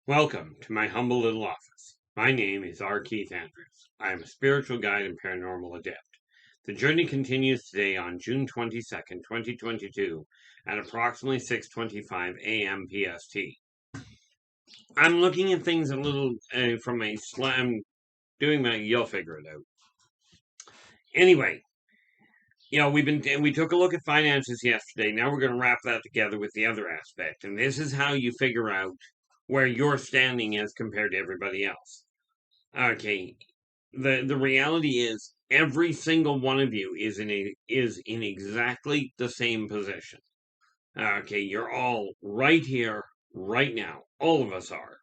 Welcome to my humble little office. My name is R. Keith Andrews. I am a spiritual guide and paranormal adept. The journey continues today on June 22nd, 2022 at approximately 6:25 a.m. PST. I'm looking at things a little from a slam, doing my, you'll figure it out. Anyway, we took a look at finances yesterday. Now we're going to wrap that together with the other aspect. And this is how you figure out where you're standing as compared to everybody else. Okay, the reality is every single one of you is in exactly the same position. Okay, you're all right here, right now. All of us are.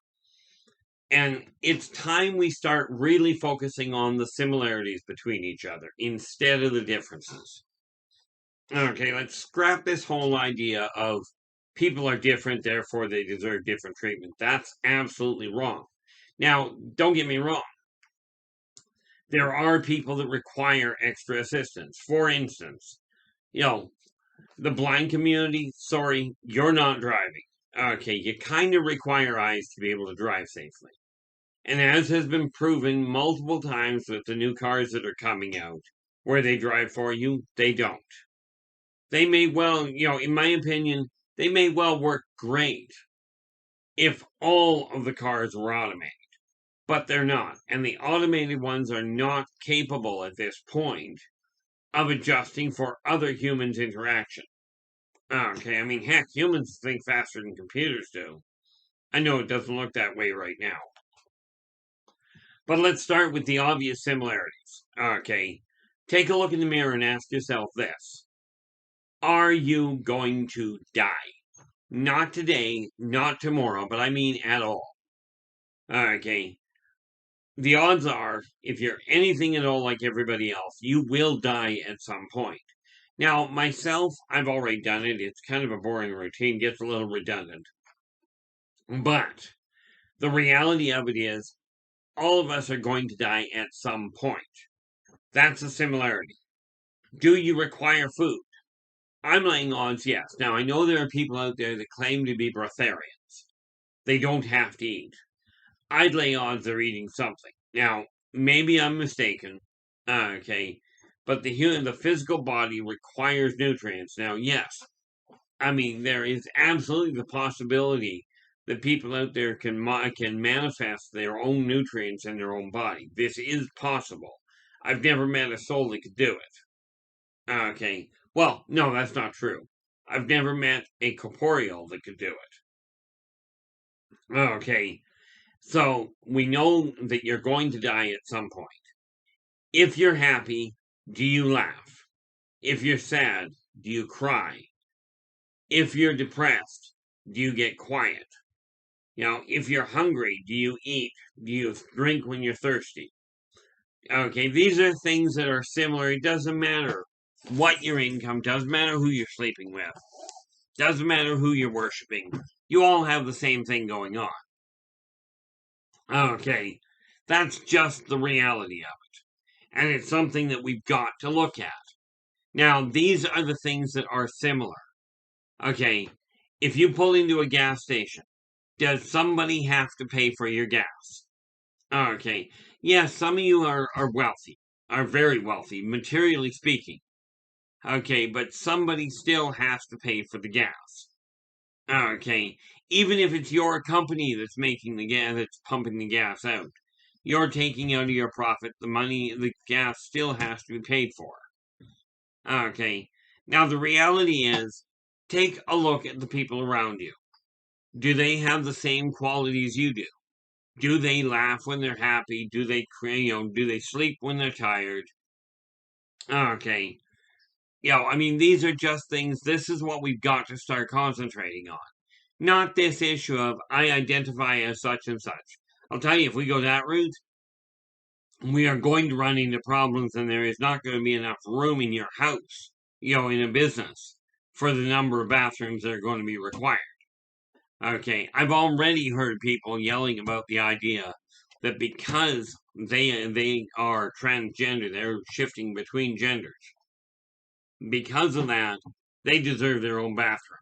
And it's time we start really focusing on the similarities between each other instead of the differences. Okay, let's scrap this whole idea of people are different, therefore they deserve different treatment. That's absolutely wrong. Now, don't get me wrong. There are people that require extra assistance. For instance, the blind community, sorry, you're not driving. Okay, you kind of require eyes to be able to drive safely. And as has been proven multiple times with the new cars that are coming out, where they drive for you, they don't. They may well, in my opinion, they may well work great if all of the cars were automated. But they're not. And the automated ones are not capable at this point of adjusting for other humans' interaction. Okay, I mean, heck, humans think faster than computers do. I know it doesn't look that way right now. But let's start with the obvious similarities. Okay, take a look in the mirror and ask yourself this. Are you going to die? Not today, not tomorrow, but I mean at all. Okay, the odds are, if you're anything at all like everybody else, you will die at some point. Now, myself, I've already done it. It's kind of a boring routine, gets a little redundant. But the reality of it is, all of us are going to die at some point. That's a similarity. Do you require food? I'm laying odds, yes. Now, I know there are people out there that claim to be breatharians. They don't have to eat. I'd lay odds they're eating something. Now, maybe I'm mistaken. Okay. But the physical body requires nutrients. Now, yes, I mean, there is absolutely the possibility that people out there can manifest their own nutrients in their own body. This is possible. I've never met a soul that could do it. Okay. Well, no, that's not true. I've never met a corporeal that could do it. Okay. So we know that you're going to die at some point. If you're happy, do you laugh? If you're sad, do you cry? If you're depressed, do you get quiet? If you're hungry, do you eat? Do you drink when you're thirsty? Okay, these are things that are similar. It doesn't matter what your income, doesn't matter who you're sleeping with, doesn't matter who you're worshiping. You all have the same thing going on. Okay, that's just the reality of it. And it's something that we've got to look at. Now, these are the things that are similar. Okay, if you pull into a gas station, does somebody have to pay for your gas? Okay, yes, some of you are wealthy, are very wealthy, materially speaking. Okay, but somebody still has to pay for the gas. Okay, even if it's your company that's making the gas, that's pumping the gas out, you're taking out of your profit the money, the gas still has to be paid for. Okay, now the reality is, take a look at the people around you. Do they have the same qualities you do? Do they laugh when they're happy? Do they, do they sleep when they're tired? Okay, I mean, these are just things, this is what we've got to start concentrating on. Not this issue of, I identify as such and such. I'll tell you, if we go that route, we are going to run into problems and there is not going to be enough room in your house, in a business, for the number of bathrooms that are going to be required. Okay, I've already heard people yelling about the idea that because they are transgender, they're shifting between genders. Because of that, they deserve their own bathroom.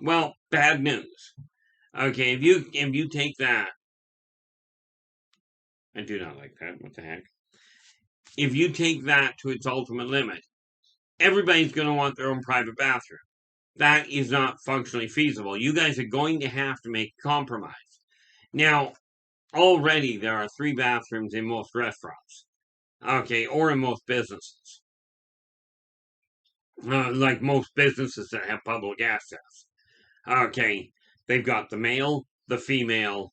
Well, bad news. Okay, if you take that I do not like that. What the heck? If you take that to its ultimate limit, everybody's going to want their own private bathroom. That is not functionally feasible. You guys are going to have to make a compromise. Now, already there are 3 bathrooms in most restaurants. Okay, or in most businesses. Like most businesses that have public access. Okay, they've got the male, the female,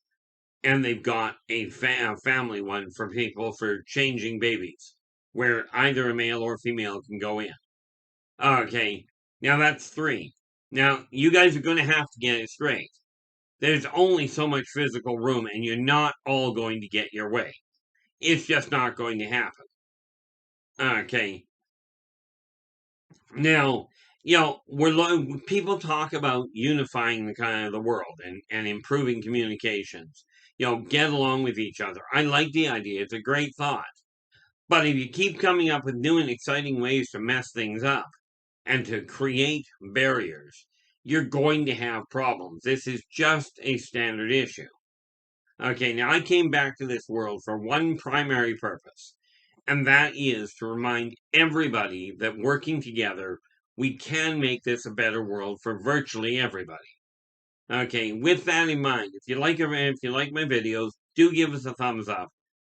and they've got a family one for people for changing babies, where either a male or female can go in. Okay, now that's 3. Now, you guys are going to have to get it straight. There's only so much physical room, and you're not all going to get your way. It's just not going to happen. Okay. Now, people talk about unifying the kind of the world and improving communications. Get along with each other. I like the idea. It's a great thought. But if you keep coming up with new and exciting ways to mess things up and to create barriers, you're going to have problems. This is just a standard issue. Okay, now I came back to this world for one primary purpose, and that is to remind everybody that working together, we can make this a better world for virtually everybody. Okay, with that in mind, if you like my videos, do give us a thumbs up.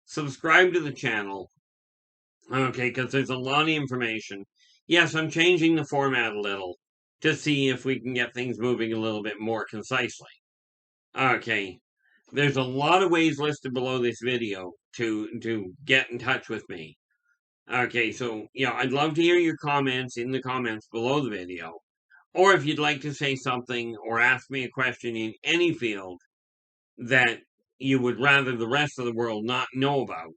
Subscribe to the channel. Okay, because there's a lot of information. Yes, I'm changing the format a little to see if we can get things moving a little bit more concisely. Okay, there's a lot of ways listed below this video to get in touch with me. Okay, so, I'd love to hear your comments in the comments below the video. Or if you'd like to say something or ask me a question in any field that you would rather the rest of the world not know about,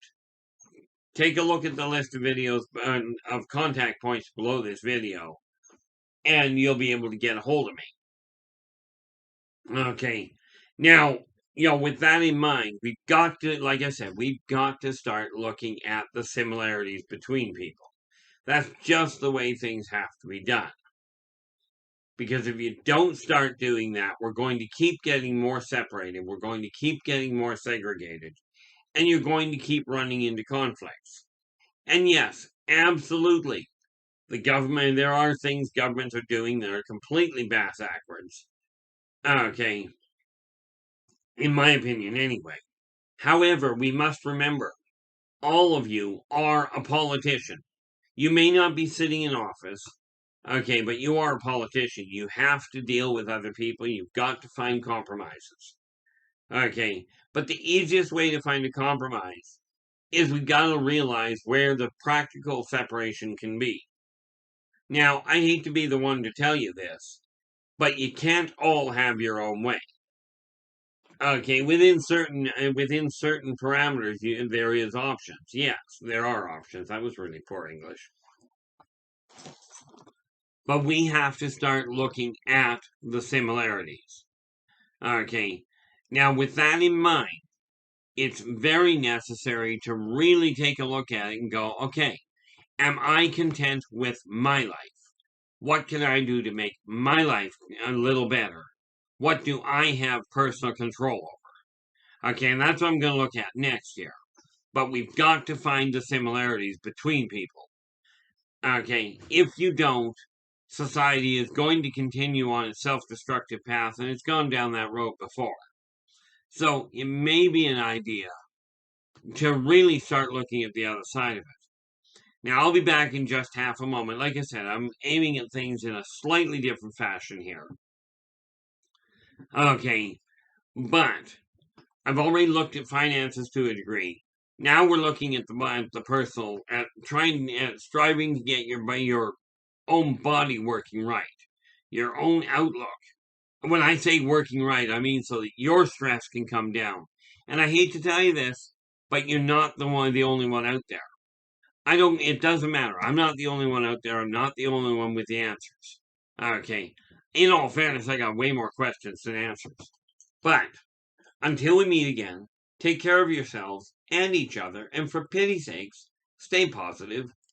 take a look at the list of videos of contact points below this video, and you'll be able to get a hold of me. Okay, now, with that in mind, we've got to, like I said, we've got to start looking at the similarities between people. That's just the way things have to be done. Because if you don't start doing that, we're going to keep getting more separated. We're going to keep getting more segregated. And you're going to keep running into conflicts. And yes, absolutely, there are things governments are doing that are completely backwards. Okay, in my opinion, anyway. However, we must remember, all of you are a politician. You may not be sitting in office, okay, but you are a politician. You have to deal with other people. You've got to find compromises. Okay, but the easiest way to find a compromise is we've got to realize where the practical separation can be. Now, I hate to be the one to tell you this, but you can't all have your own way. Okay, within certain parameters, there is options. Yes, there are options. That was really poor English. But we have to start looking at the similarities. Okay, now with that in mind, it's very necessary to really take a look at it and go, okay, am I content with my life? What can I do to make my life a little better? What do I have personal control over? Okay, and that's what I'm going to look at next year. But we've got to find the similarities between people. Okay, if you don't, society is going to continue on its self-destructive path, and it's gone down that road before. So it may be an idea to really start looking at the other side of it. Now, I'll be back in just half a moment. Like I said, I'm aiming at things in a slightly different fashion here. Okay, but I've already looked at finances to a degree. Now we're looking at the personal, at striving to get your own body working right, your own outlook. When I say working right, I mean so that your stress can come down. And I hate to tell you this, but you're not the only one out there. It doesn't matter. I'm not the only one out there. I'm not the only one with the answers. Okay. In all fairness, I got way more questions than answers. But until we meet again, take care of yourselves and each other, and for pity's sakes, stay positive